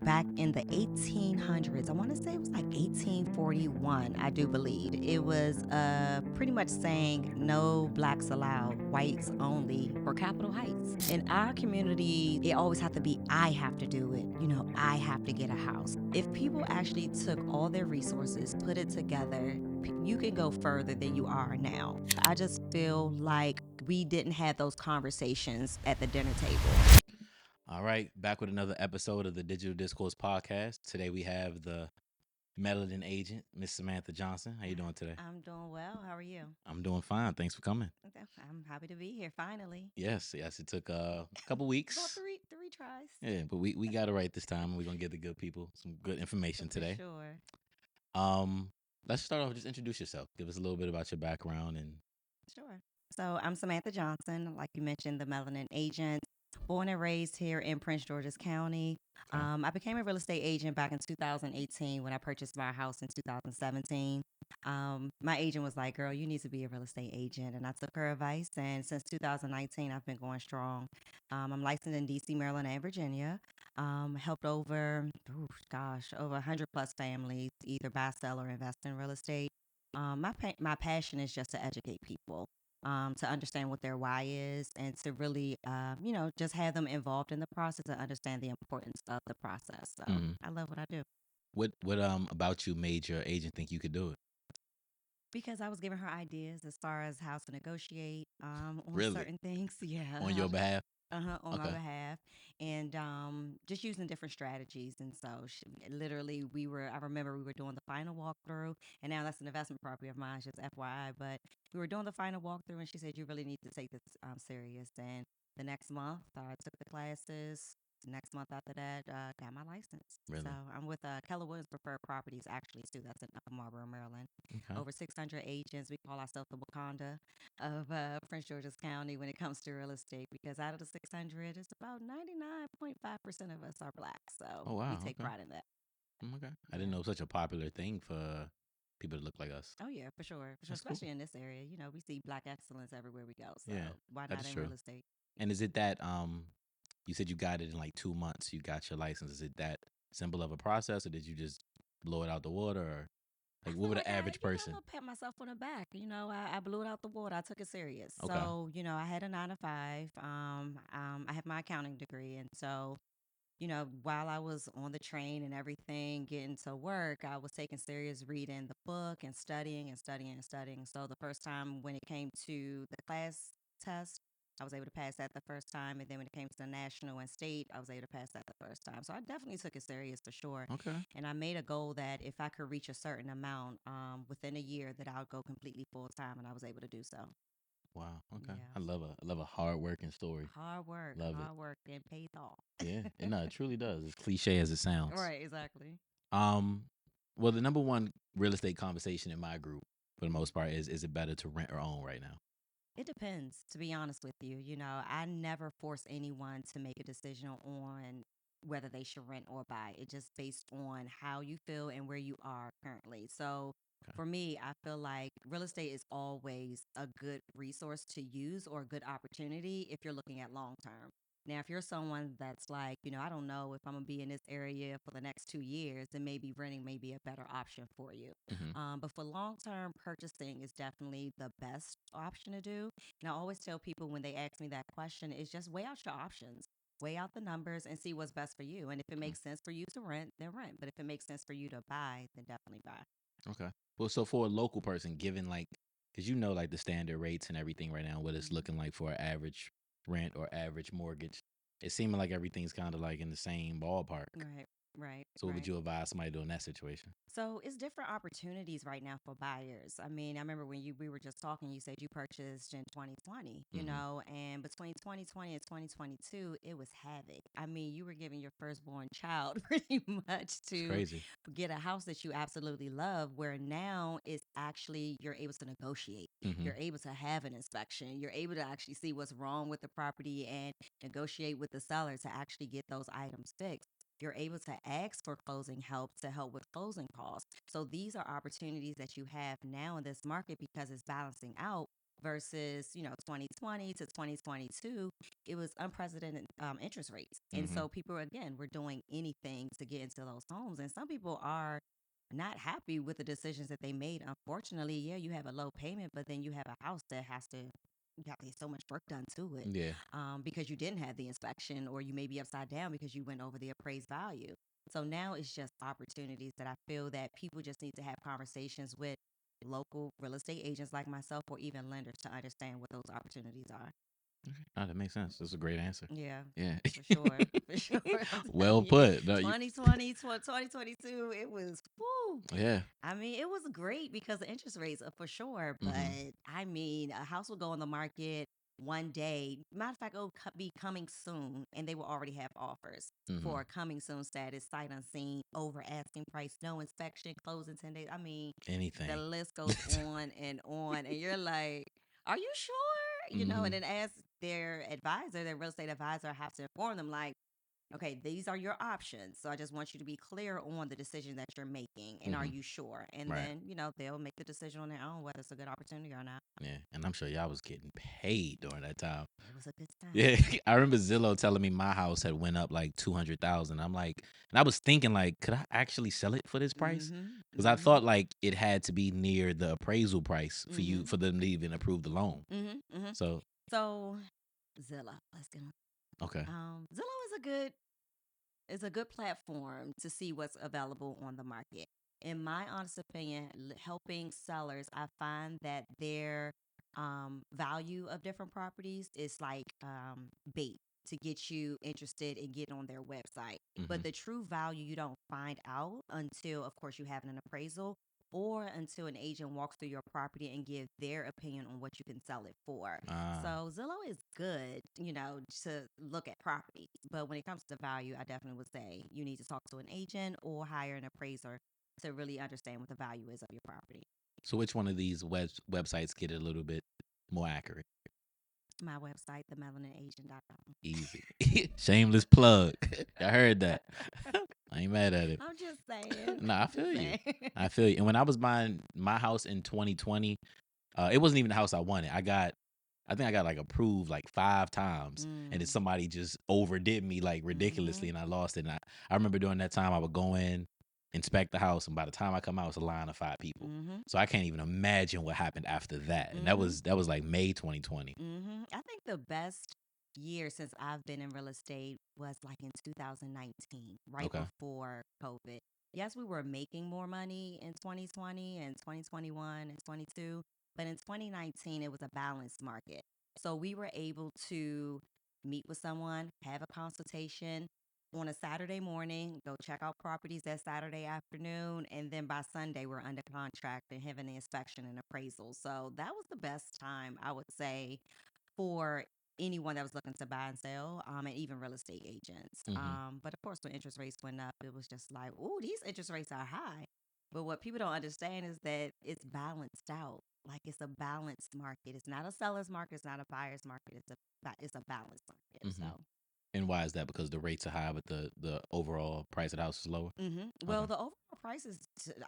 back in the 1800s. I want to say it was like 1841, I do believe. It was pretty much saying no blacks allowed, whites only for Capitol Heights. In our community, it always have to be, I have to do it. You know, I have to get a house. If people actually took all their resources, put it together, you can go further than you are now. I just feel like we didn't have those conversations at the dinner table. All right, back with another episode of the Digital Discourse podcast. Today we have the Melanin Agent, Miss Samantha Johnson. How you doing today? I'm doing well. How are you? I'm doing fine. Thanks for coming. I'm happy to be here finally. Yes, it took a couple About weeks. three tries. Yeah, but we got it right this time. We're gonna give the good people some good information For today. sure. Um, let's start off. Just introduce yourself. Give us a little bit about your background and Sure. So I'm Samantha Johnson, like you mentioned, the Melanin Agent. Born and raised here in Prince George's County. okay. I became a real estate agent back in 2018 when I purchased my house in 2017. My agent was like, "Girl, you need to be a real estate agent," and I took her advice. And since 2019, I've been going strong. I'm licensed in DC, Maryland, and Virginia. Helped over 100 plus families either buy, sell, or invest in real estate. My passion is just to educate people, to understand what their why is, and to really, just have them involved in the process and understand the importance of the process. So Mhm. I love what I do What about you made your agent think you could do it? because I was giving her ideas as far as how to negotiate on Really? certain things. Yeah, On how your to behalf? on my Okay. behalf, and just using different strategies. And so, literally, I remember we were doing the final walkthrough, and now that's an investment property of mine, just FYI. But we were doing the final walkthrough, and she said, "You really need to take this serious." And the next month, I took the classes. Next month after that, got my license. So Really? I'm with Keller Williams Preferred Properties, actually, too. That's in Upper Marlboro, Maryland. Okay. Over 600 agents. We call ourselves the Wakanda of Prince George's County when it comes to real estate, because out of the 600, it's about 99.5% of us are black. So Oh we wow. take Okay. pride in that. Okay. I didn't Yeah. know it was such a popular thing for people to look like us. Oh, yeah, for sure. For sure. That's cool. Especially in this area. You know, we see black excellence everywhere we go. So Yeah, why that not is in true. real estate? And is it that you said you got it in like 2 months, you got your license. Is it that simple of a process or did you just blow it out the water or I like what feel would an like average I'm person? gonna pat myself on the back. I blew it out the water. I took it serious. Okay. So, I had a 9 to 5. I have my accounting degree. And so, while I was on the train and everything, getting to work, I was taking serious reading the book and studying and studying and studying. So the first time when it came to the class test, I was able to pass that the first time. And then when it came to the national and state, I was able to pass that the first time. So I definitely took it serious for sure. Okay. And I made a goal that if I could reach a certain amount within a year, that I would go completely full time. And I was able to do so. Wow. Okay. Yeah. I love a hard working story. Love it. Hard work, and paid off. Yeah. And no, it truly does. As cliche as it sounds. Right, exactly. Um well the number one real estate conversation in my group for the most part is it better to rent or own right now? It depends, to be honest with you. I never force anyone to make a decision on whether they should rent or buy. It's just based on how you feel and where you are currently. So Okay. for me, I feel like real estate is always a good resource to use or a good opportunity if you're looking at long term. Now, if you're someone that's like, I don't know if I'm gonna be in this area for the next 2 years, then maybe renting may be a better option for you. Mm-hmm. But for long term, purchasing is definitely the best option to do. And I always tell people when they ask me that question is just weigh out your options, weigh out the numbers, and see what's best for you. And if it makes sense for you to rent, then rent. But if it makes sense for you to buy, then definitely buy. Okay. Well, so for a local person, given like, because you know, like the standard rates and everything right now, what it's Mhm. looking like for an average rent or average mortgage, it's seeming like everything's kind of like in the same ballpark. Right, right, So, what would right. you advise somebody to do in that situation? So it's different opportunities right now for buyers. I mean, I remember when we were just talking, you said you purchased in 2020, Mm-hmm. and between 2020 and 2022, it was havoc. I mean, you were giving your firstborn child pretty much It's to crazy. get a house that you absolutely love, where now it's actually you're able to negotiate. Mm-hmm. You're able to have an inspection. You're able to actually see what's wrong with the property and negotiate with the seller to actually get those items fixed. You're able to ask for closing help to help with closing costs. So these are opportunities that you have now in this market because it's balancing out versus 2020 to 2022, it was unprecedented interest rates, and Mm-hmm. so people again were doing anything to get into those homes, and some people are not happy with the decisions that they made. Unfortunately, yeah, you have a low payment, but then you have a house that has to you have to get so much work done to it, Yeah. because you didn't have the inspection, or you may be upside down because you went over the appraised value. So now it's just opportunities that I feel that people just need to have conversations with local real estate agents like myself, or even lenders, to understand what those opportunities are. Oh, that makes sense. That's a great answer. Yeah, Yeah. for sure. For sure. I'm telling Well you, put. No, 2020, 2022, it was, whoo. yeah. I mean, it was great because the interest rates are for sure. But Mm-hmm. I mean, a house will go on the market one day. Matter of fact, it'll be coming soon, and they will already have offers Mm-hmm. for coming soon status, sight unseen, over asking price, no inspection, closing 10 days. I mean, the Anything. list goes on, and you're like, "Are you sure?" Mm-hmm. And then as their advisor, their real estate advisor, have to inform them like, okay, these are your options. So I just want you to be clear on the decision that you're making. And are Mm-hmm. you sure? And Right. then, they'll make the decision on their own whether it's a good opportunity or not. Yeah. And I'm sure y'all was getting paid during that time. It was a good time. Yeah. I remember Zillow telling me my house had went up like 200,000. I'm like, and I was thinking like, could I actually sell it for this price? Mm-hmm. Because I Mm-hmm. thought like it had to be near the appraisal price for Mm-hmm. for them to even approve the loan. Mm-hmm. Mm-hmm. So So Zillow, let's go. okay. Zillow is a good platform to see what's available on the market. In my honest opinion, helping sellers, I find that their value of different properties is like bait to get you interested in getting on their website. Mm-hmm. But the true value you don't find out until, of course, you have an appraisal, or until an agent walks through your property and give their opinion on what you can sell it for. Ah. So Zillow is good, to look at properties. But when it comes to value, I definitely would say you need to talk to an agent or hire an appraiser to really understand what the value is of your property. So which one of these websites get it a little bit more accurate? My website, themelaninaagent.com. Easy. Shameless plug. I heard that. I ain't mad at it. I'm just saying. Nah, I I'm feel just you. saying. I feel you. And when I was buying my house in 2020, it wasn't even the house I wanted. I think I got like approved like 5 times, and then Mm. somebody just overdid me like ridiculously, Mhm. and I lost it. And I remember during that time I would go in, inspect the house, and by the time I come out, it's a line of 5 people. Mhm. So I can't even imagine what happened after that. And that Mhm. was like May 2020. I think the best year since I've been in real estate was like in 2019, right Okay. before COVID. Yes, we were making more money in 2020 and 2021 and 22, but in 2019 it was a balanced market. So we were able to meet with someone, have a consultation on a Saturday morning, go check out properties that Saturday afternoon, and then by Sunday we're under contract and having the inspection and appraisal. So that was the best time, I would say, for anyone that was looking to buy and sell, and even real estate agents. Mm-hmm. But of course, when interest rates went up, it was just like, oh, these interest rates are high. But what people don't understand is that it's balanced out. Like, it's a balanced market. It's not a seller's market. It's not a buyer's market. It's a balanced market. Mm-hmm. So. And why is that? Because the rates are high, but the overall price of the house is lower. Well, Okay. the overall prices,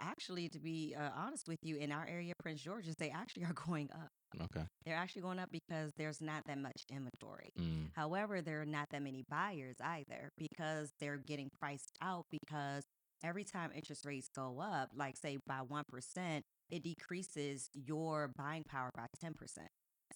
actually, to be honest with you, in our area, Prince George's, they actually are going up. Okay. They're actually going up because there's not that much inventory. Mm. However, there are not that many buyers either, because they're getting priced out, because every time interest rates go up, like say by 1%, it decreases your buying power by 10%.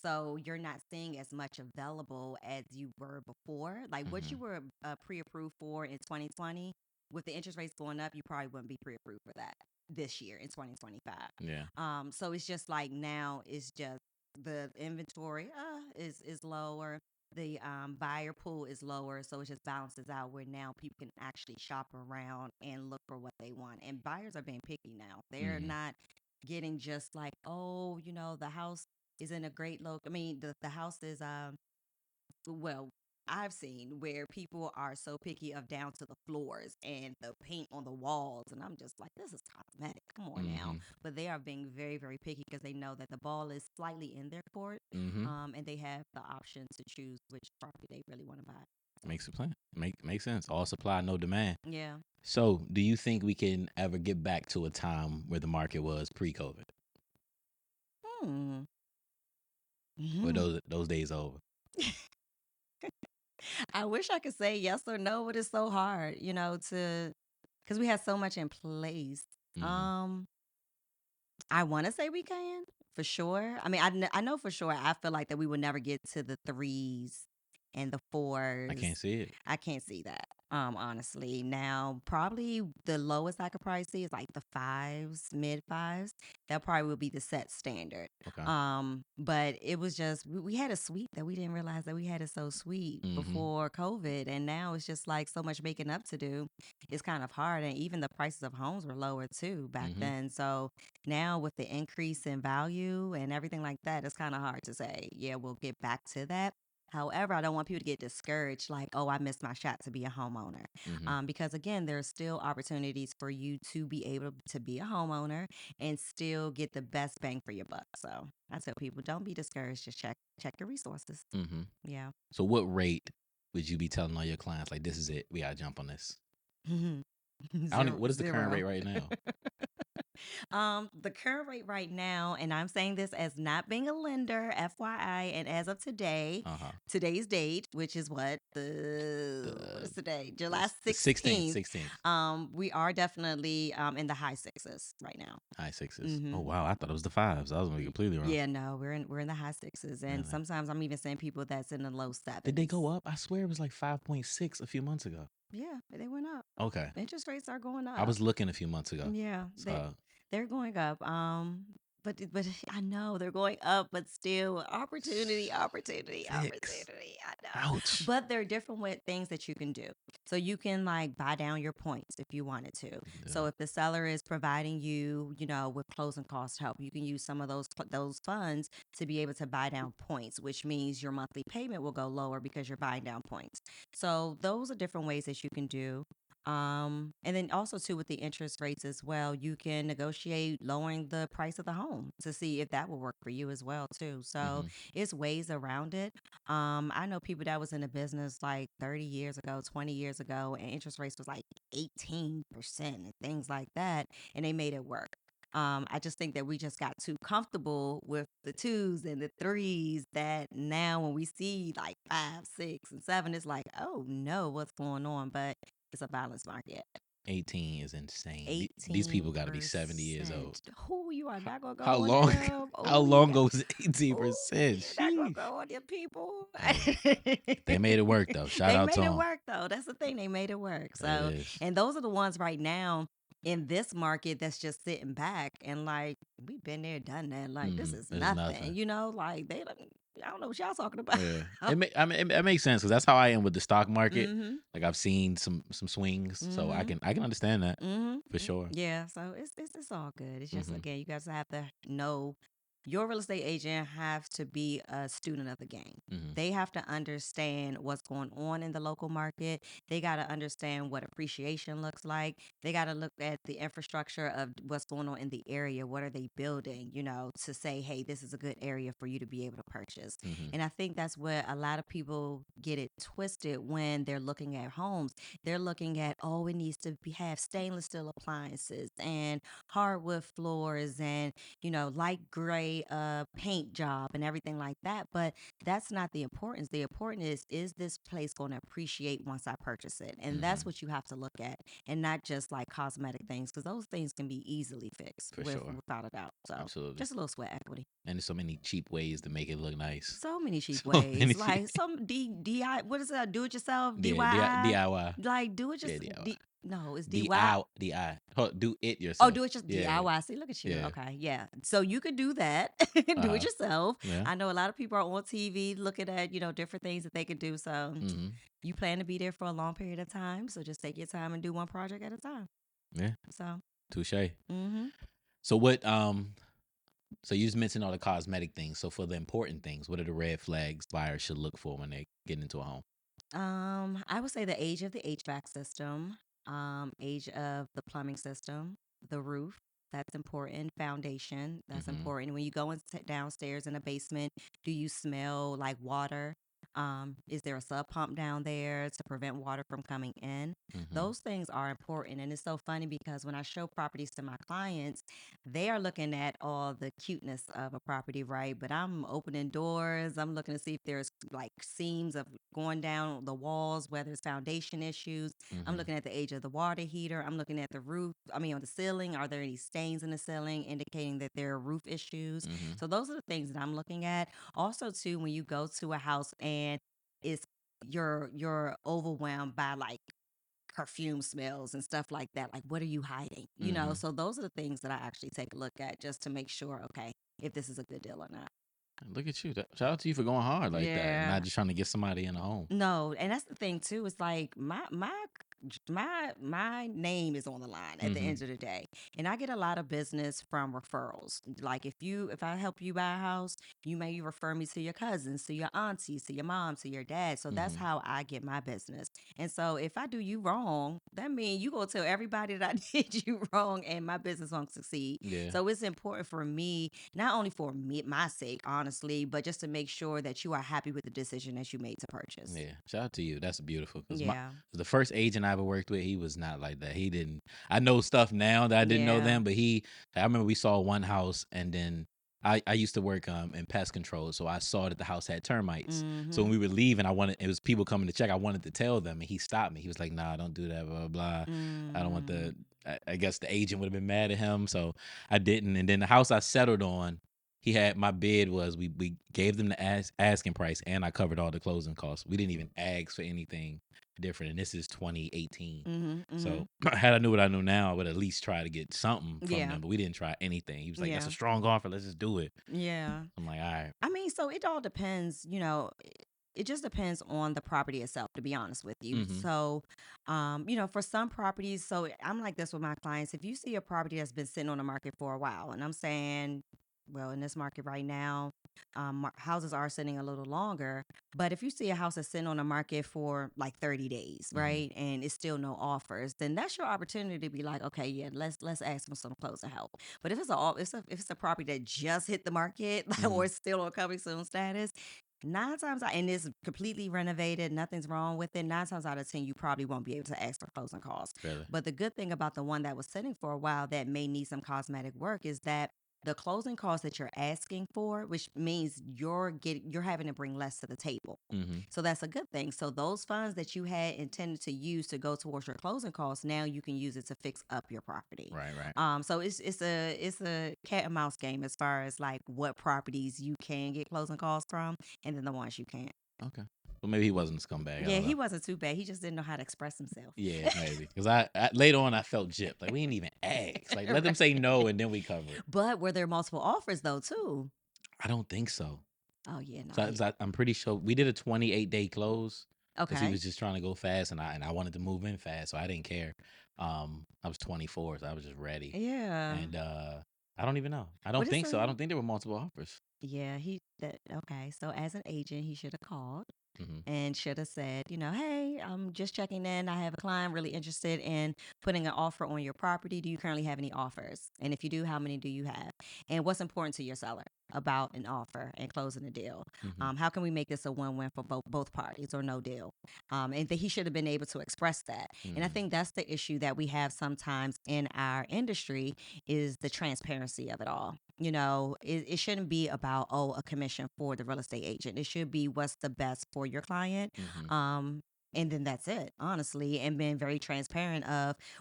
So you're not seeing as much available as you were before. Like what Mm-hmm. you were pre-approved for in 2020, with the interest rates going up, you probably wouldn't be pre-approved for that this year in 2025. Yeah. So it's just like now it's just the inventory is lower. The buyer pool is lower, so it just balances out where now people can actually shop around and look for what they want. And buyers are being picky now. They're Mm-hmm. not getting just like, oh, the house is in a great I mean, the house is well, I've seen where people are so picky of down to the floors and the paint on the walls, and I'm just like, this is cosmetic. Come on now. Mm-hmm. But they are being very, very picky because they know that the ball is slightly in their court, Mm-hmm. and they have the option to choose which property they really want to buy. So, Makes a plan. Makes sense. All supply, no demand. yeah. So, do you think we can ever get back to a time where the market was pre-COVID? Hmm. or Mhm. those days over? I wish I could say yes or no, but it's so hard, to because we have so much in place. Mm-hmm. Um, I want to say we can for sure. I mean, I know for sure. I feel like that we would never get to the threes and the I fours. can't see it. I can't see that. Honestly, now probably the lowest I could probably see is like the fives, mid fives. That probably would be the set standard. Okay. But it was just we had a suite that we didn't realize that we had it so sweet Mm-hmm. before COVID, and now it's just like so much making up to do. It's kind of hard, and even the prices of homes were lower too back Mm-hmm. then. So now with the increase in value and everything like that, it's kind of hard to say, yeah, we'll get back to that. However, I don't want people to get discouraged, like, oh, I missed my shot to be a homeowner. Mm-hmm. Because again, there's still opportunities for you to be able to be a homeowner and still get the best bang for your buck. So I tell people, don't be discouraged. Just check your resources. Mm-hmm. Yeah. So what rate would you be telling all your clients, like, this is it, we gotta jump on this? I don't even, Zero. what is the current rate Zero. right now? The current rate right now, and I'm saying this as not being a lender, FYI, and as of today, Uh-huh. today's date, which is what is The today? the, July the 16th, 16th. 16th. We are definitely in the high sixes right now. High sixes. Mm-hmm. Oh wow, I thought it was the fives. I was gonna be completely wrong. Yeah, no, we're in the high sixes, and Really? sometimes I'm even seeing people that's in the low Did they sevens. go up? I swear it was like 5.6 a few months ago. Yeah, they went up. Okay. Interest rates are going I up. was looking a few months ago. Yeah, So they're going up. But I know they're going up, but still opportunity, opportunity, six. opportunity. I know. Ouch. But there are different things that you can do. So you can like buy down your points if you wanted to. So Yeah. if the seller is providing you, with closing cost help, you can use some of those funds to be able to buy down points, which means your monthly payment will go lower because you're buying down points. So those are different ways that you can do. And then also too with the interest rates as well, you can negotiate lowering the price of the home to see if that will work for you as well too. So Mm-hmm. it's ways around it. I know people that was in the business like 30 years ago, 20 years ago, and interest rates was like 18% and things like that, and they made it work. I just think that we just got too comfortable with the twos and the threes that now when we see like five, six, and seven, it's like, oh no, what's going on? But it's a balanced market. 18 is insane. These people got to be 70 years old. 18%. Who you are How, not gonna how go on long? them? How Oh, long ago was oh, 18%? you're not gonna Sheesh. go on them people. Hey, they made it work though. Shout They out to made it them. work though. That's the thing. They made it work. That So, is. and those are the ones right now in this market that's just sitting back and like we've been there, done that. Like this Mm-hmm. is There's nothing. nothing. Like they don't. I don't know what y'all talking about. Yeah, I mean, it makes sense because that's how I am with the stock market. Mm-hmm. Like I've seen some swings, so Mm-hmm. I can understand that for Mm-hmm. sure. Yeah, so it's all good. It's just Mm-hmm. again, you guys have to know your real estate agent has to be a student of the game. Mm-hmm. They have to understand what's going on in the local market. They got to understand what appreciation looks like. They got to look at the infrastructure of what's going on in the area. What are they building, to say, hey, this is a good area for you to be able to purchase. Mm-hmm. And I think that's where a lot of people get it twisted when they're looking at homes. They're looking at, oh, it needs to have stainless steel appliances and hardwood floors and light gray paint job and everything like that. But that's not the importance. The importance is this place going to appreciate once I purchase it? And Mm-hmm. that's what you have to look at and not just like cosmetic things because those things can be easily fixed For sure, without a doubt. So absolutely. just a little sweat equity. And there's so many cheap ways to make it look nice. So many cheap So many ways. cheap. Like some DI, what is that? Do it yourself? Yeah, DIY? DIY. Like do it Yeah, just, DIY. no, it's DIY. DI. Do it Oh, yourself. do it just Yeah, DIY. See, look at you. yeah. Okay, yeah. So you could do that. Do it Uh-huh. yourself. Yeah. I know a lot of people are on TV looking at, different things that they could do. So Mm-hmm. you plan to be there for a long period of time. So just take your time and do one project at a time. Yeah. So, Touche. mm-hmm. So what? So you just mentioned all the cosmetic things. So for the important things, what are the red flags buyers should look for when they get into a home? I would say the age of the HVAC system, age of the plumbing system, the roof. That's important. Foundation. That's Mm-hmm. important. When you go and sit downstairs in a basement, do you smell like water? Is there a sub pump down there to prevent water from coming in? Mm-hmm. Those things are important. And it's so funny because when I show properties to my clients, they are looking at all the cuteness of a property, right? But I'm opening doors. I'm looking to see if there's like seams of going down the walls, whether it's foundation issues. I'm Mm-hmm. looking at the age of the water heater. I'm looking at the roof. I mean, on the ceiling, are there any stains in the ceiling indicating that there are roof issues? Mm-hmm. So those are the things that I'm looking at. Also, too, when you go to a house and it's you're overwhelmed by like perfume smells and stuff like that. Like, what are you hiding? Mm-hmm. So those are the things that I actually take a look at just to make sure, okay, if this is a good deal or not. Look at you. Shout out to you for going hard like that and Yeah. not just trying to get somebody in a home. No, and that's the thing too. It's like my name is on the line at the Mm-hmm. end of the day, and I get a lot of business from referrals. Like if I help you buy a house, you may refer me to your cousins, to your aunties, to your mom, to your dad. So that's Mm-hmm. how I get my business. And so if I do you wrong, that means you go tell everybody that I did you wrong, and my business won't succeed. Yeah. So it's important for me, not only for me, my sake, honestly, but just to make sure that you are happy with the decision that you made to purchase. Yeah, shout out to you. That's beautiful. Because Yeah. the first agent I ever worked with, he was not like that. He didn't. I know stuff now that I didn't know Yeah. then, but I remember we saw one house, and then I used to work in pest control, so I saw that the house had termites. So when Mm-hmm. we were leaving, it was people coming to check. I wanted to tell them, and he stopped me. He was like, "Nah, don't do that. Blah blah. Blah. I don't want the." I guess the agent would have been mad at him, so I didn't. And then the house I settled on, he had my bid was we gave them the asking price, and I covered all the closing costs. We didn't even ask for anything different, and this is 2018. Mm-hmm. Mm-hmm. So had I knew what I know now, I would at least try to get something from Yeah. them. But we didn't try anything. He was like, "That's Yeah. a strong offer. Let's just do it." Yeah. I'm like, "All right." I mean, so it all depends, it just depends on the property itself, to be honest with you. Mm-hmm. So, for some properties, so I'm like this with my clients. If you see a property that's been sitting on the market for a while, and I'm saying, well, in this market right now, houses are sitting a little longer. But if you see a house that's sitting on the market for like 30 days, Mm-hmm. right, and it's still no offers, then that's your opportunity to be like, okay, yeah, let's ask for some closing help. But if it's a property that just hit the market Mm-hmm. or it's still on coming soon status, nine times out, and it's completely renovated, nothing's wrong with it. 9 times out of 10, you probably won't be able to ask for closing costs. Really? But the good thing about the one that was sitting for a while that may need some cosmetic work is that the closing costs that you're asking for, which means you're having to bring less to the table. Mm-hmm. So that's a good thing. So those funds that you had intended to use to go towards your closing costs, now you can use it to fix up your property. Right. Right. So it's a cat and mouse game as far as like what properties you can get closing costs from, and then the ones you can't. Okay. Well, maybe he wasn't a scumbag. I Yeah, don't he know. wasn't too bad. He just didn't know how to express himself. Yeah, maybe. Because I later on I felt gypped. Like we didn't even ask. Like let them say no and then we cover it. But were there multiple offers though too? I don't think so. Oh yeah, no. So I'm pretty sure we did a 28-day close because he Okay. was just trying to go fast, and I wanted to move in fast, so I didn't care. I was 24, so I was just ready, Yeah. and I don't even know. I What don't is think so. I don't think there were multiple offers. Yeah, okay. So as an agent, he should have called Hmm. and should have said, hey, I'm just checking in. I have a client really interested in putting an offer on your property. Do you currently have any offers? And if you do, how many do you have? And what's important to your seller about an offer and closing a deal? Hmm. How can we make this a win-win for both parties or no deal? And that he should have been able to express that. And I Hmm. think that's the issue that we have sometimes in our industry is the transparency of it all. It shouldn't be about, a commission for the real estate agent. It should be what's the best for your client. Hmm. Um, and then that's it, honestly, and being very transparent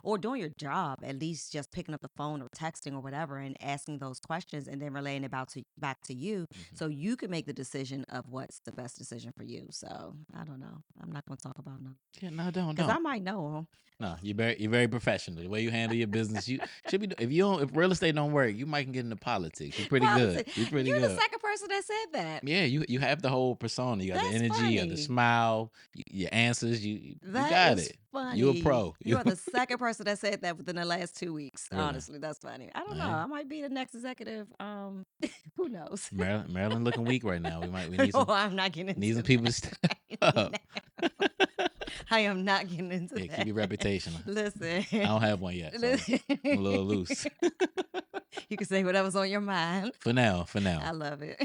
or doing your job, at least just picking up the phone or texting or whatever and asking those questions and then relaying it back to you Hmm. so you can make the decision of what's the best decision for you. So I don't know. I'm not going to talk about no, Yeah, no, don't because I don't. might know No, you're very professional. The way you handle your business, you should be. If real estate don't work, you might can get into politics. You're pretty good. politics. You're pretty You're the good. second person that said that. Yeah, you have the whole persona. You got the That's energy, you got the funny. smile, your answers. You That got is it. You a funny. pro. You are the second person that said that within the last 2 weeks. Really? Honestly, that's funny. I don't know. All right. I might be the next executive. Who knows? Maryland looking weak right now. We No, I'm not getting need into some people to that step right up. now. I am not getting into Yeah, keep that. your reputation. Listen. I don't have one yet, so I'm a little loose. You can say whatever's on your mind. For now. I love it.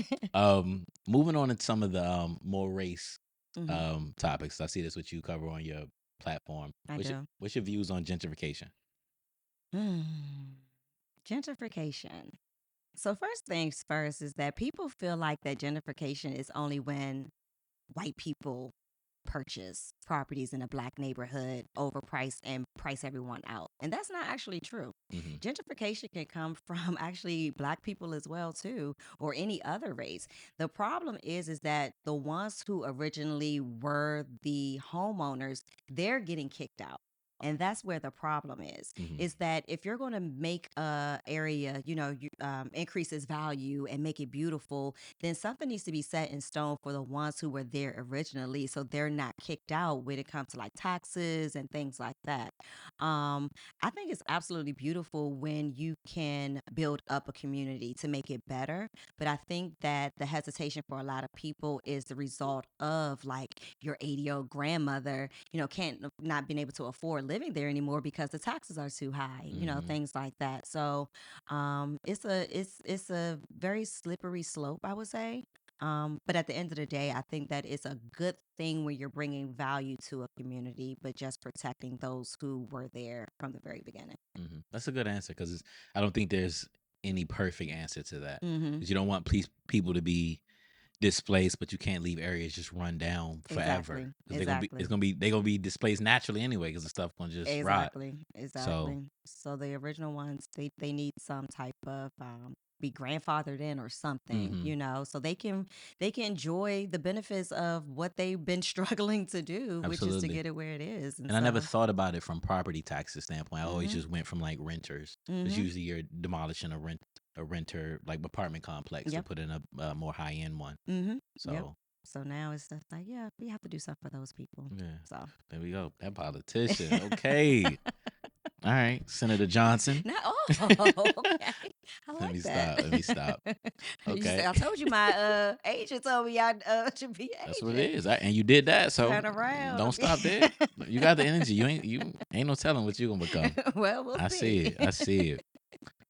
Moving on to some of the more race Mhm. topics. I see this what you cover on your platform. I do. What's your views on gentrification? Mm. Gentrification. So first things first is that people feel like that gentrification is only when white people purchase properties in a black neighborhood overpriced and price everyone out. And that's not actually true. Mm-hmm. Gentrification can come from actually black people as well too, or any other race. The problem is that the ones who originally were the homeowners, they're getting kicked out. And that's where the problem Mm-hmm. is that if you're going to make a area, increase its value and make it beautiful, then something needs to be set in stone for the ones who were there originally, so they're not kicked out when it comes to like taxes and things like that. I think it's absolutely beautiful when you can build up a community to make it better. But I think that the hesitation for a lot of people is the result of like your 80-year-old grandmother, can't not being able to afford living there anymore because the taxes are too high, Mm-hmm. things like that. So it's a very slippery slope, I would say. But at the end of the day, I think that it's a good thing when you're bringing value to a community, but just protecting those who were there from the very beginning. Mm-hmm. That's a good answer because I don't think there's any perfect answer to that. Mm-hmm. Because you don't want people to be displaced, but you can't leave areas just run down forever Exactly. because Exactly. they're gonna be displaced naturally anyway because the stuff gonna just rot. Exactly. So, Exactly. So the original ones, they need some type of be grandfathered in or something, mm-hmm, so they can enjoy the benefits of what they've been struggling to do, which is to absolutely. get it where it is. And And I never so, thought about it from property taxes standpoint. I always mhm. just went from like renters. Because Mhm. usually you're demolishing a renter like apartment complex to Yep. put in a more high end one. Mhm. Yep. So So now it's just like, yeah, we have to do something for those people. yeah, So. there we go. That politician. Okay. All right, Senator Johnson. Now, oh, okay. I Let like me that. stop. Let me stop. You say, Okay. I told you my agent told me I should be That's what agent. it is. And you did that, so Turn around. don't stop there. You got the energy. You ain't no telling what you're gonna become. Well, we'll I see. see it. I see it.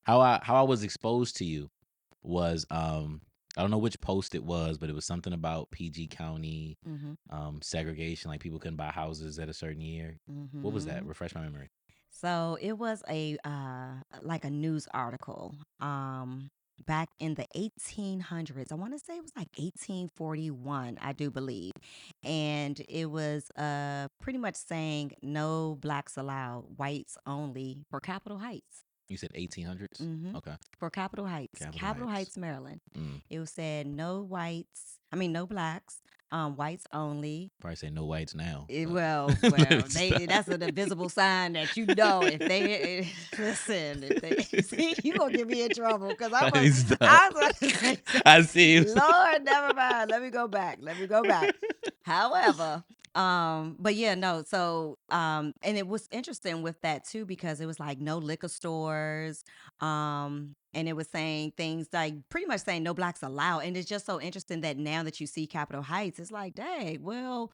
How I was exposed to you was I don't know which post it was, but it was something about PG County Mm-hmm. segregation, like people couldn't buy houses at a certain year. What was that? Mm-hmm. Refresh my memory. So it was a like a news article back in the 1800s. I want to say it was like 1841, I do believe. And it was pretty much saying no blacks allowed, whites only for Capitol Heights. You said 1800s. Mm-hmm. Okay, For Capitol Heights, Capitol Capitol Heights. Heights, Maryland. Mm. It was said no whites, I mean no blacks, whites only. Probably say no whites now, It, but well, well, they that's an invisible sign that if they listen, if they see, you gonna get me in trouble because let me stop. I was about to say, I see you. Lord, never mind. Let me go back. Let me go back. However, but yeah, no. So, and it was interesting with that too because it was like no liquor stores, and it was saying things like pretty much saying no blacks allowed, and it's just so interesting that now that you see Capitol Heights, it's like, dang, well,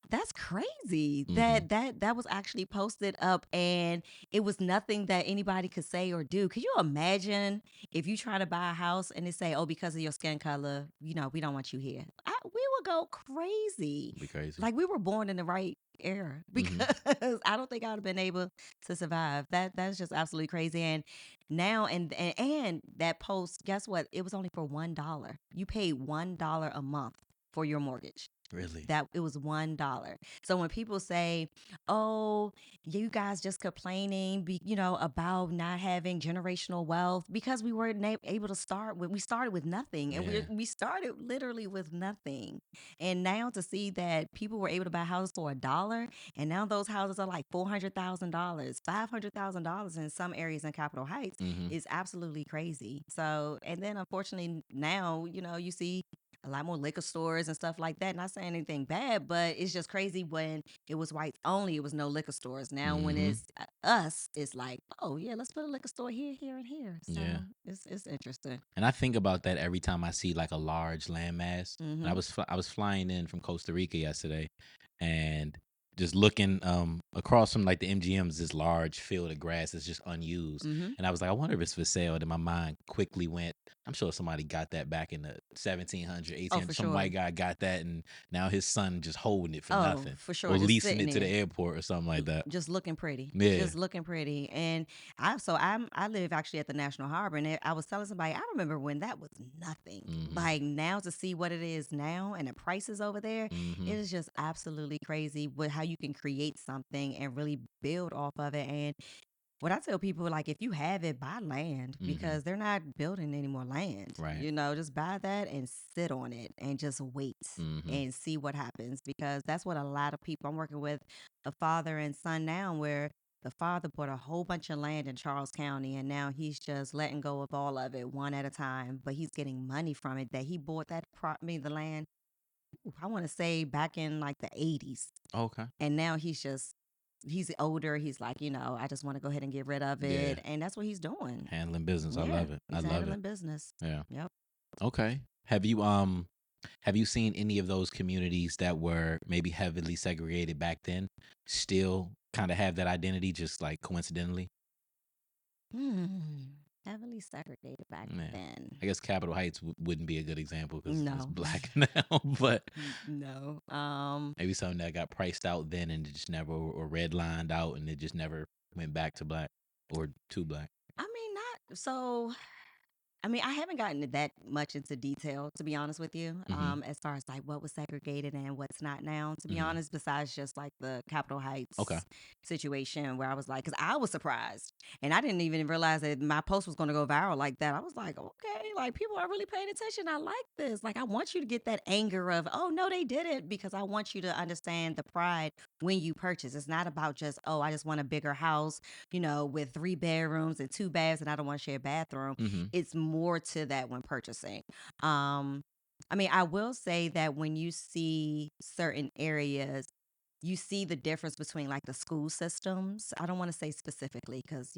that's crazy Mm-hmm. that was actually posted up and it was nothing that anybody could say or do. Could you imagine if you try to buy a house and they say, "Oh, because of your skin color, we don't want you here." We would go crazy. Be crazy. Like we were born in the right era Mm-hmm. because I don't think I would have been able to survive. That's just absolutely crazy. And now and that post, guess what? It was only for $1. You paid $1 a month for your mortgage. Really? That it was $1. So when people say, "Oh, you guys just complaining, about not having generational wealth," because we weren't able to we started with nothing, and Yeah. we started literally with nothing. And now to see that people were able to buy houses for $1, and now those houses are like $400,000, $500,000 in some areas in Capitol Heights Mm-hmm. is absolutely crazy. So, and then unfortunately now, you see a lot more liquor stores and stuff like that. Not saying anything bad, but it's just crazy when it was whites only. It was no liquor stores. Now when Mm-hmm. it's us, it's like, oh yeah, let's put a liquor store here, here, and here. So Yeah. it's interesting. And I think about that every time I see like a large landmass. And Mm-hmm. I was flying in from Costa Rica yesterday, and just looking across from like the MGM's this large field of grass that's just unused. Mm-hmm. And I was like, I wonder if it's for sale. And then my mind quickly went I'm sure somebody got that back in the 1700, Oh, 1800. for Some white sure. guy got that, and now his son just holding it for Oh, nothing, for sure. or Just leasing sitting it to the there. airport or something like that. Just looking pretty, Yeah. just looking pretty. And I live actually at the National Harbor, and I was telling somebody I remember when that was nothing. Mm-hmm. Like now to see what it is now and the prices over there, Mm-hmm. it is just absolutely crazy with how you can create something and really build off of it. And what I tell people, like, if you have it, buy land Mm-hmm. because they're not building any more land. Right. Just buy that and sit on it and just wait Mm-hmm. and see what happens because that's what a lot of people. I'm working with a father and son now where the father bought a whole bunch of land in Charles County and now he's just letting go of all of it one at a time, but he's getting money from it that he bought the land. I want to say back in like the 80s. Okay. And now he's older. He's like, I just want to go ahead and get rid of Yeah. it. And that's what he's doing. Handling business. I Yeah, love it. I he's love it. handling business. Yeah. Yep. Okay. Have you seen any of those communities that were maybe heavily segregated back then still kind of have that identity, just like coincidentally? Hmm. Heavily segregated back Yeah. then. I guess Capitol Heights wouldn't be a good example because it's No. black now, but No. maybe something that got priced out then and it just never, or redlined out and it just never went back to black or to black. I mean, not so. I mean, I haven't gotten that much into detail, to be honest with you, Mm-hmm. as far as like what was segregated and what's not now, to be Mm-hmm. honest, besides just like the Capitol Okay. Heights situation where I was like, because I was surprised and I didn't even realize that my post was going to go viral like that. I was like, okay, like people are really paying attention. I like this. Like, I want you to get that anger of, oh, no, they didn't, because I want you to understand the pride when you purchase. It's not about just, oh, I just want a bigger house, with 3 bedrooms and 2 baths and I don't want to share a bathroom. Mm-hmm. It's more to that when purchasing. Um, I mean, I will say that when you see certain areas, you see the difference between like the school systems. I don't want to say specifically because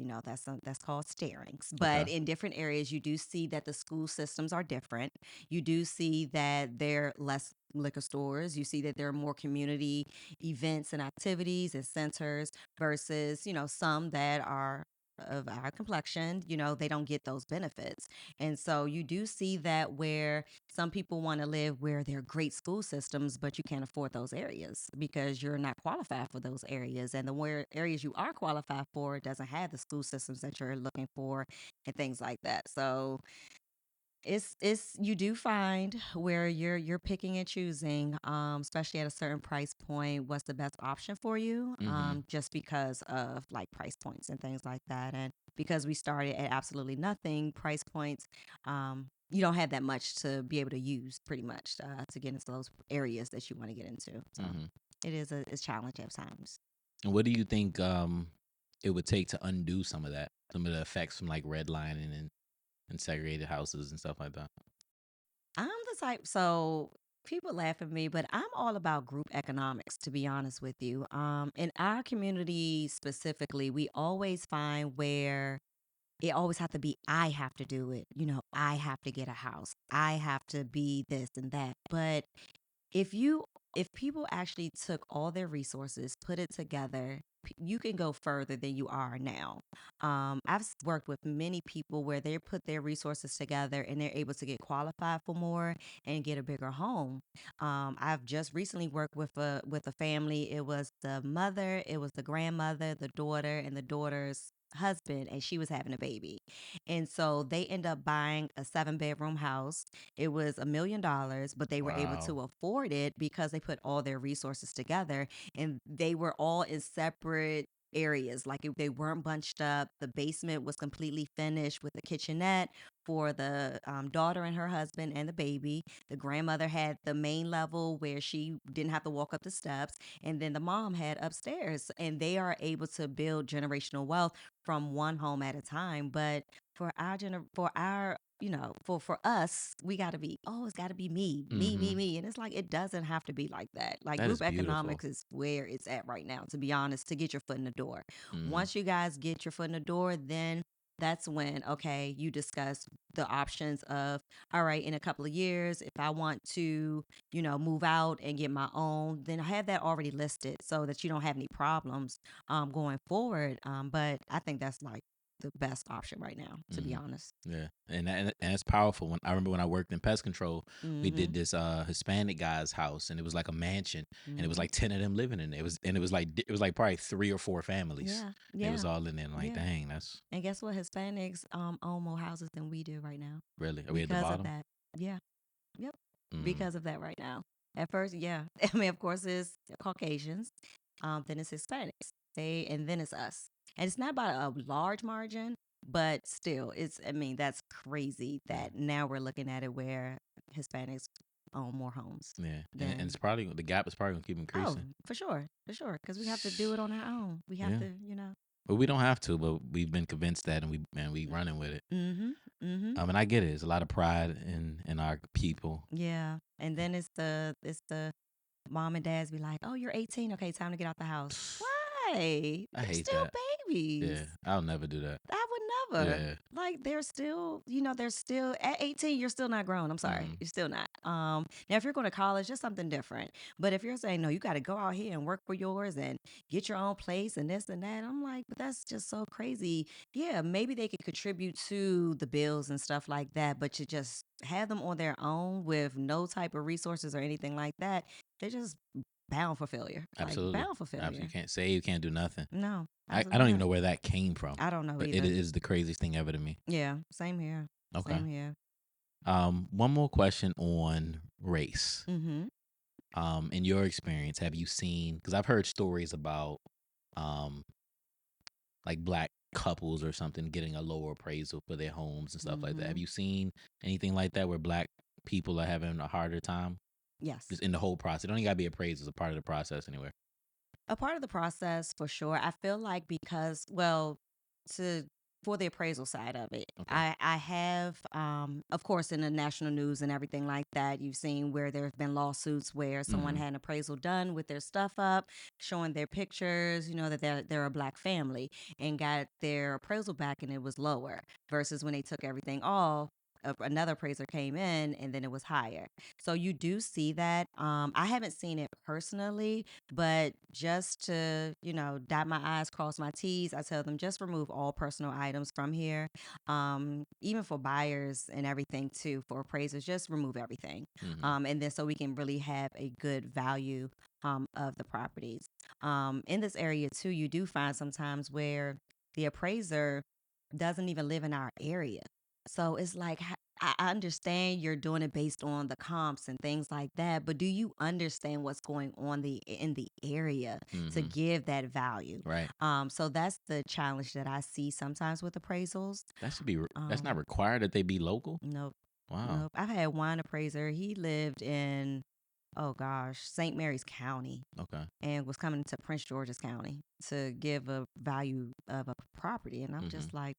that's called starings, Okay. but in different areas, you do see that the school systems are different. You do see that there are less liquor stores. You see that there are more community events and activities and centers versus some that are of our complexion, they don't get those benefits. And so you do see that where some people want to live where there are great school systems, but you can't afford those areas because you're not qualified for those areas. And the where areas you are qualified for doesn't have the school systems that you're looking for and things like that. So it's you do find where you're picking and choosing, especially at a certain price point, what's the best option for you, Mm-hmm. just because of like price points and things like that. And because we started at absolutely nothing price points, you don't have that much to be able to use pretty much to get into those areas that you want to get into. So Mm-hmm. it is a challenge at times. And what do you think it would take to undo some of that, some of the effects from like redlining and segregated houses and stuff like that? I'm the type, so people laugh at me, but I'm all about group economics, to be honest with you. In our community specifically, we always find where it always have to be, I have to do it. I have to get a house. I have to be this and that. But if you if people actually took all their resources, put it together, you can go further than you are now. I've worked with many people where they put their resources together and they're able to get qualified for more and get a bigger home. I've just recently worked with a family. It was the mother, it was the grandmother, the daughter, and the daughter's husband, and she was having a baby. And so they end up buying a 7 bedroom house. It was $1 million, but they were able Wow. to afford it because they put all their resources together and they were all in separate areas. Like they weren't bunched up. The basement was completely finished with a kitchenette for the daughter and her husband and the baby. The grandmother had the main level where she didn't have to walk up the steps. And then the mom had upstairs. And they are able to build generational wealth from one home at a time. But for our for us, we got to be, oh, it's got to be me, me, Mm-hmm. me, me. And it's like, it doesn't have to be like that. Like, That group is beautiful. economics is where it's at right now, to be honest, to get your foot in the door. Mm-hmm. Once you guys get your foot in the door, then that's when, okay, you discuss the options of, all right, in a couple of years, if I want to, move out and get my own, then I have that already listed so that you don't have any problems going forward. But I think that's like the best option right now, to be Mm-hmm. honest. Yeah, and it's powerful. When I remember when I worked in pest control, we Mm-hmm. did this Hispanic guy's house, and it was like a mansion, and it was Mm-hmm. like 10 of them living in it. It was like probably 3 or 4 families. Yeah. They was Yeah. all in there. And like, Yeah. dang, that's And guess what? Hispanics own more houses than we do right now really. Are we at the because of bottom? that. Yeah. Yep. Mm, Because of that right now. At first, yeah. I mean, of course, it's Caucasians. Then it's Hispanics. And then it's us. And it's not by a large margin, but still, I mean, that's crazy yeah, that now we're looking at it where Hispanics own more homes yeah, and than, it's probably the gap is probably gonna keep oh, increasing. for sure. For sure. Because we have to do it on our own. We have Yeah, to. but we don't have to. But we've been convinced that, and we running with it. Mm hmm. Mm hmm. And I get it. There's a lot of pride in our people. Yeah. And then it's the mom and dads be like, "Oh, you're 18. Okay, time to get out the house." Why? I They're hate still that. babies. Yeah, I'll never do that. I would never. Yeah. Like they're still at 18, you're still not grown. I'm sorry. Mm-hmm. You're still not. Now if you're going to college, just something different. But if you're saying, no, you got to go out here and work for yours and get your own place and this and that, I'm like, but that's just so crazy. Yeah, maybe they could contribute to the bills and stuff like that, but to just have them on their own with no type of resources or anything like that, they're just bound for failure. Like Absolutely. bound for Absolutely. failure. You can't say you can't do nothing. No, I don't absolutely even not. know where that came from, I don't know but it either. is the craziest thing ever to me. Yeah, same here. Okay. Same here. One more question on race. Mm-hmm. In your experience, have you seen? Because I've heard stories about, um, like black couples or something getting a lower appraisal for their homes and stuff like that. Mm-hmm. Have you seen anything like that where black people are having a harder time Yes. just in the whole process? It don't even gotta be appraisal; it's a part of the process anyway. A part of the process for sure. I feel like because, well, to for the appraisal side of it, Okay. I have of course in the national news and everything like that, you've seen where there have been lawsuits where someone Mm-hmm. had an appraisal done with their stuff up, showing their pictures, that they're a black family, and got their appraisal back and it was lower versus when they took everything off. Another appraiser came in and then it was higher. So you do see that. I haven't seen it personally, but just to, dot my I's, cross my T's, I tell them just remove all personal items from here. Even for buyers and everything too, for appraisers, just remove everything. Mm-hmm. And then so we can really have a good value of the properties. In this area too, you do find sometimes where the appraiser doesn't even live in our area. So it's like, I understand you're doing it based on the comps and things like that, but do you understand what's going on in the area to Mm-hmm. give that value? Right. So that's the challenge that I see sometimes with appraisals. That should be. That's not Um, required that they be local. nope, Wow. nope. I've had one appraiser. He lived in, oh gosh, St. Mary's County Okay. and was coming to Prince George's County to give a value of a property, and I'm Mm-hmm. just like,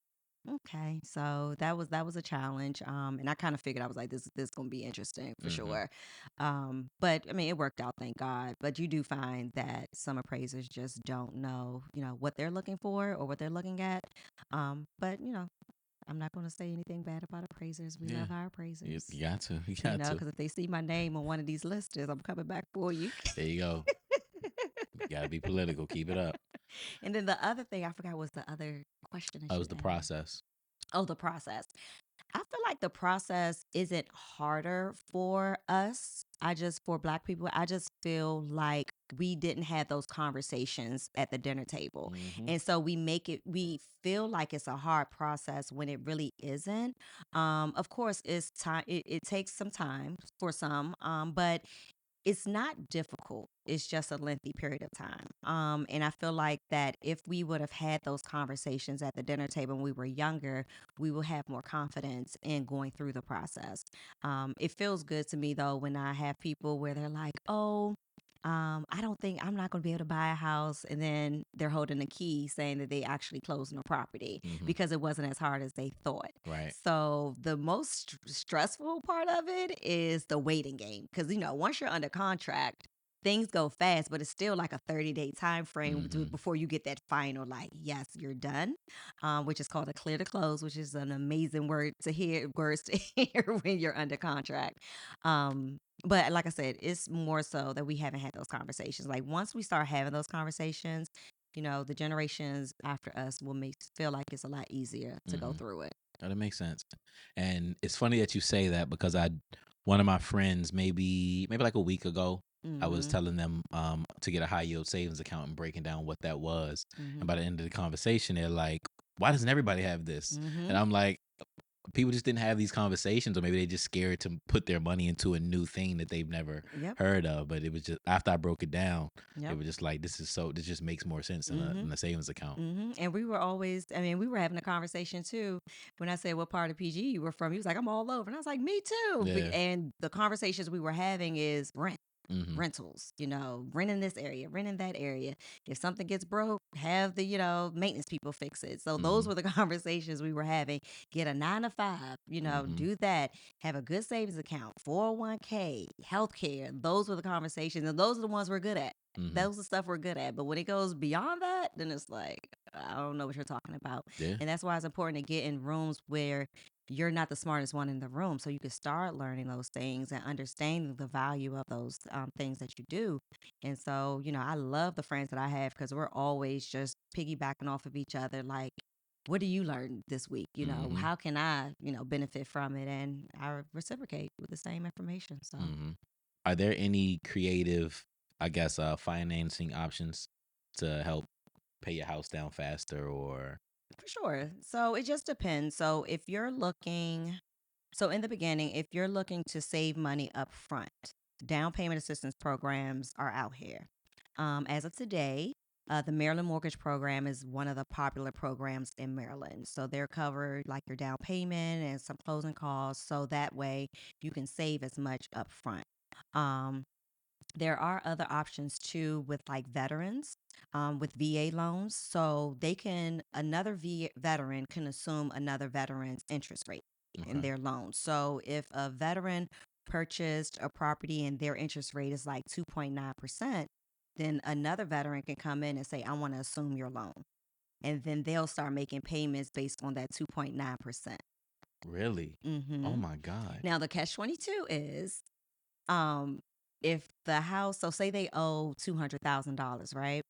okay, so that was a challenge, and I kind of figured, I was like, this gonna be interesting for Mm-hmm. sure, but I mean, it worked out, thank God. But you do find that some appraisers just don't know, what they're looking for or what they're looking at, but I'm not going to say anything bad about appraisers. We Yeah. love our You, appraisers, you got to. You got to. because if they see my name on one of these lists, I'm coming back for you. There you go. You gotta be political. Keep it up. And then the other thing I forgot was the other question that That you was the asked. process. Oh, the process. I feel like the process isn't harder for us. For black people, I just feel like we didn't have those conversations at the dinner table. Mm-hmm. And so we feel like it's a hard process when it really isn't. Of course, it's time, it takes some time for some, but it's not difficult. It's just a lengthy period of time. And I feel like that if we would have had those conversations at the dinner table when we were younger, we will have more confidence in going through the process. It feels good to me though when I have people where they're like, "Oh, I don't think I'm not going to be able to buy a house," and then they're holding a key saying that they actually closed on a property Mm-hmm. because it wasn't as hard as they thought. Right. So the most stressful part of it is the waiting game, because once you're under contract, things go fast, but it's still like a 30-day time frame Mm-hmm. before you get that final, like, yes, you're done, which is called a clear to close, which is an amazing words to hear when you're under contract. But like I said, it's more so that we haven't had those conversations. Like once we start having those conversations, the generations after us will make feel like it's a lot easier to go through it. Oh, that makes sense. And it's funny that you say that because one of my friends, maybe like a week ago, I was Mm-hmm. telling them to get a high yield savings account and breaking down what that was. Mm-hmm. And by the end of the conversation, they're like, "Why doesn't everybody have this?" Mm-hmm. And I'm like, people just didn't have these conversations, or maybe they just scared to put their money into a new thing that they've never Yep. heard of. But it was just after I broke it down, they Yep. were just like, this just makes more sense Mm-hmm. in a savings account. Mm-hmm. And we were always, we were having a conversation too. When I said, what part of PG you were from, he was like, I'm all over. And I was like, me too. Yeah. And the conversations we were having is rent. Mm-hmm. Rentals, renting this area, renting that area. If something gets broke, have the, maintenance people fix it. So those were the conversations we were having. Get a 9 to 5, do that. Have a good savings account, 401k, healthcare. Those were the conversations. And those are the ones we're good at. Those are the stuff we're good at. But when it goes beyond that, then it's like, I don't know what you're talking about. Yeah. And that's why it's important to get in rooms where you're not the smartest one in the room. So you can start learning those things and understanding the value of those things that you do. And so, I love the friends that I have because we're always just piggybacking off of each other. Like, what do you learn this week? How can I, benefit from it? And I reciprocate with the same information. So, Are there any creative, I guess, financing options to help pay your house down faster or? for sure. So it just depends. So if you're looking, so in the beginning, if you're looking to save money up front, down payment assistance programs are out here. As of today, the Maryland Mortgage Program is one of the popular programs in Maryland. So they're covered like your down payment and some closing costs. So that way you can save as much up front. Um, there are other options too with like veterans with VA loans. So another veteran can assume another veteran's interest rate in their loan. So if a veteran purchased a property and their interest rate is like 2.9%, then another veteran can come in and say, I want to assume your loan. And then they'll start making payments based on that 2.9%. Really? Oh my God. Now, the catch 22 is um if the house, so say they owe $200,000, right?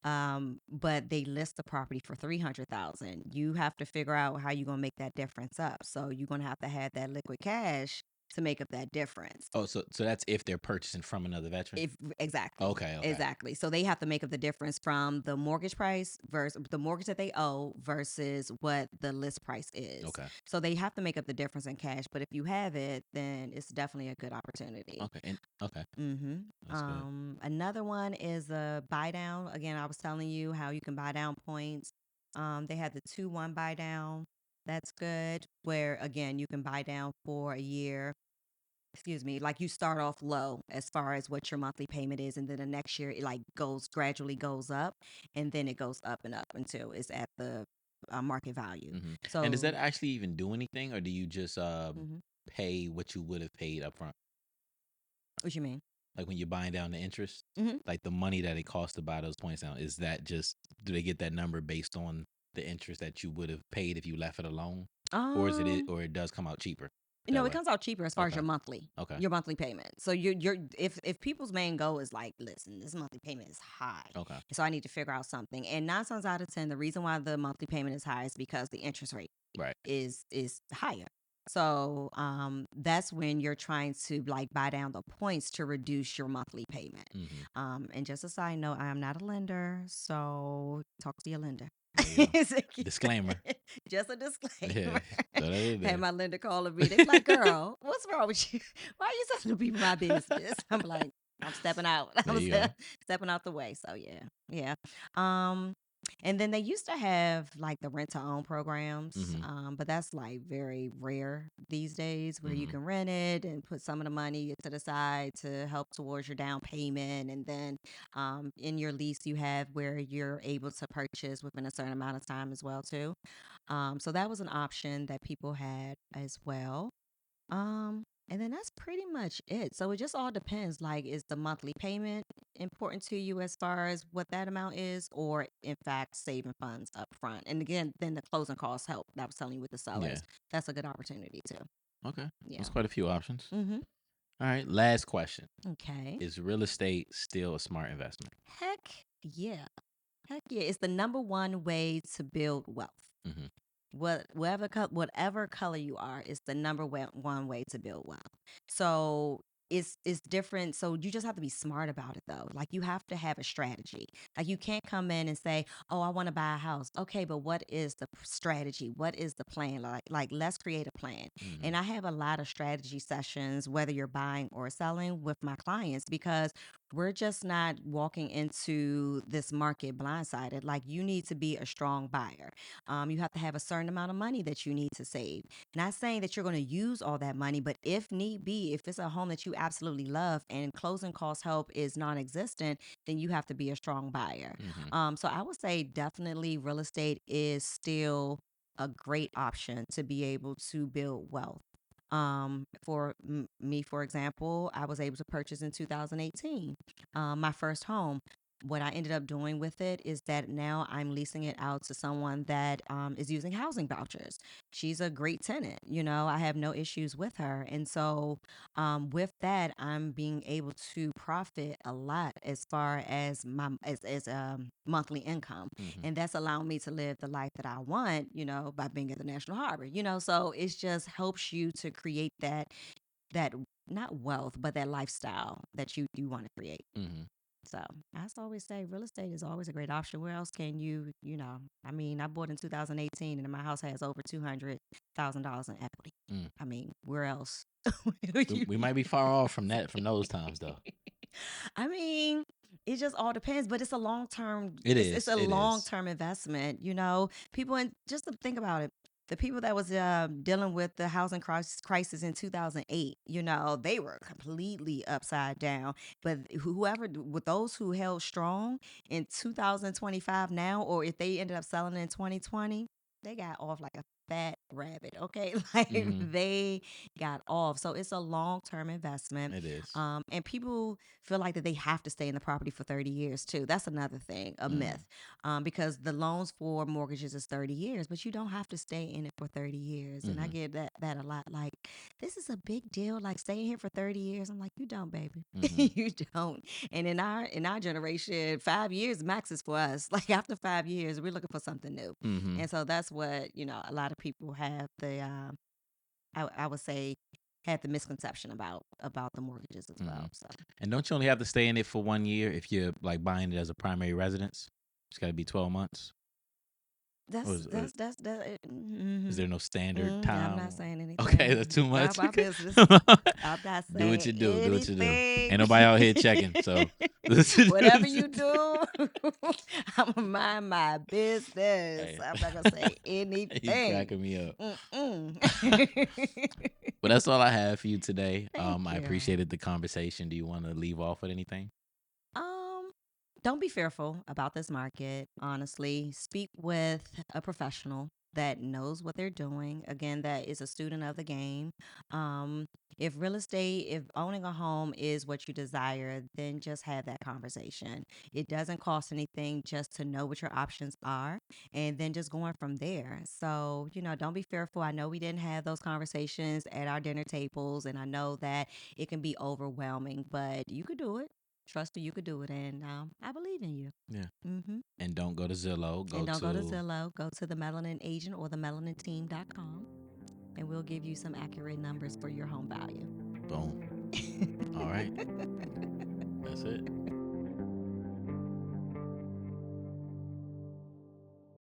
But they list the property for 300,000. You have to figure out how you're gonna make that difference up. So you're gonna have that liquid cash to make up that difference. Oh, so that's if they're purchasing from another veteran? If exactly. Okay. Exactly. So they have to make up the difference from the mortgage price versus the mortgage that they owe versus what the list price is. Okay. So they have to make up the difference in cash. But if you have it, then it's definitely a good opportunity. Okay. Okay. Mm-hmm. That's good. Another one is a buy down. Again, I was telling you how you can buy down points. They have the 2-1 buy down. That's good. Where again, you can buy down for a year. Excuse me, like you start off low as far as what your monthly payment is, and then the next year it like gradually goes up, and then it goes up and up until it's at the market value. So, And does that actually even do anything, or do you just mhm. pay what you would have paid up front? What you mean? Like when you're buying down the interest, Mm-hmm. like the money that it costs to buy those points down, is that just, do they get that number based on the interest that you would have paid if you left it alone? Or or it does come out cheaper that No, it way? comes out cheaper as far as Okay. Okay. your monthly payment. So you're if people's main goal is like, listen, this monthly payment is high, Okay. so I need to figure out something. And 9 times out of 10, the reason why the monthly payment is high is because the interest rate Right. is higher. So that's when you're trying to like buy down the points to reduce your monthly payment. And just a side note, I am not a lender, so talk to your lender. There you go. Disclaimer. Just a Yeah. disclaimer. Throw that in Had there. my lender calling me. They be like, "Girl, what's wrong with you? Why are you telling people my business?" I'm like, "I'm stepping out. There I'm you go. stepping out the way." So yeah, yeah. Um, and then they used to have like the rent to own programs, but that's like very rare these days, where you can rent it and put some of the money to the side to help towards your down payment, and then in your lease you have where you're able to purchase within a certain amount of time as well too. So that was an option that people had as well. Um, and then that's pretty much it. So it just all depends. Like, is the monthly payment important to you as far as what that amount is, or in fact saving funds up front? And again, then the closing costs help. That I was telling you with the Yeah. sellers. That's a good opportunity too. Okay. Yeah. That's quite a few options. Mm-hmm. All right. Last question. Okay. Is real estate still a smart investment? Heck yeah. Heck yeah, it's the number one way to build wealth. Mm-hmm. Whatever color you are, it's the number one way to build wealth. So it's different. So you just have to be smart about it though. Like you have to have a strategy. Like you can't come in and say, "Oh, I want to buy a house." Okay, but what is the strategy? What is the plan? Like let's create a plan. Mm-hmm. And I have a lot of strategy sessions, whether you're buying or selling, with my clients because we're just not walking into this market blindsided. Like you need to be a strong buyer. You have to have a certain amount of money that you need to save. Not saying that you're going to use all that money, but if need be, if it's a home that you absolutely love and closing cost help is non existent, then you have to be a strong buyer. Mm-hmm. So I would say definitely real estate is still a great option to be able to build wealth. For me, for example, I was able to purchase in 2018 my first home. What I ended up doing with it is that now I'm leasing it out to someone that is using housing vouchers. She's a great tenant. I have no issues with her. And so with that, I'm being able to profit a lot as far as my as monthly income. Mm-hmm. And that's allowing me to live the life that I want, by being at the National Harbor. So it just helps you to create that not wealth, but that lifestyle that you want to create. Mm-hmm. So I just always say real estate is always a great option. Where else can I mean, I bought in 2018 and my house has over $200,000 in equity. Mm. I mean, where else? Where We, you- we might be far off from that from those times though. I mean, it just all depends, but it's a long term. It It's is. a It long is. term investment. People, and just to think about it, the people that was dealing with the housing crisis in 2008, they were completely upside down. But whoever, with those who held strong in 2025 now, or if they ended up selling in 2020, they got off like a fat rabbit. Okay, like Mm-hmm. they got off. So it's a long term investment. It is. And people feel like that they have to stay in the property for 30 years too. That's another thing, a Mm. myth, because the loans for mortgages is 30 years, but you don't have to stay in it for 30 years. And I Mm-hmm. get that a lot. Like, this is a big deal. Like staying here for 30 years. I'm like, you don't, baby. Mm-hmm. You don't. And in our generation, 5 years max is for us. Like after 5 years, we're looking for something new. Mm-hmm. And so that's what, a lot of people have I would say had the misconception about the mortgages as Mm-hmm. well. So And don't you only have to stay in it for 1 year if you're like buying it as a primary residence? It's got to be 12 months. Or that's is, or that's that's that. is there no standard I'm time? not saying Okay, that's anything too about much. my business. I'm not Do what saying you do. Do what you do. anything. Ain't nobody out here checking. So Whatever you do, I'm gonna mind my business. hey, I'm not gonna say you anything. cracking me up. Mm-mm. But that's all I have for you today. Thank I you. appreciated the conversation. Do you want to leave off with anything? Um, don't be fearful about this market. Honestly, speak with a professional that knows what they're doing. Again, that is a student of the game. Um, if owning a home is what you desire, then just have that conversation. It doesn't cost anything just to know what your options are and then just going from there. So, don't be fearful. I know we didn't have those conversations at our dinner tables, and I know that it can be overwhelming, but you could do it. Trust that you could do it, and I believe in you. Yeah. hmm And don't go to Zillow. And Go don't go to to Zillow. Go to the Melanin Agent or the melaninteam.com, and we'll give you some accurate numbers for your home value. boom. All right. That's it.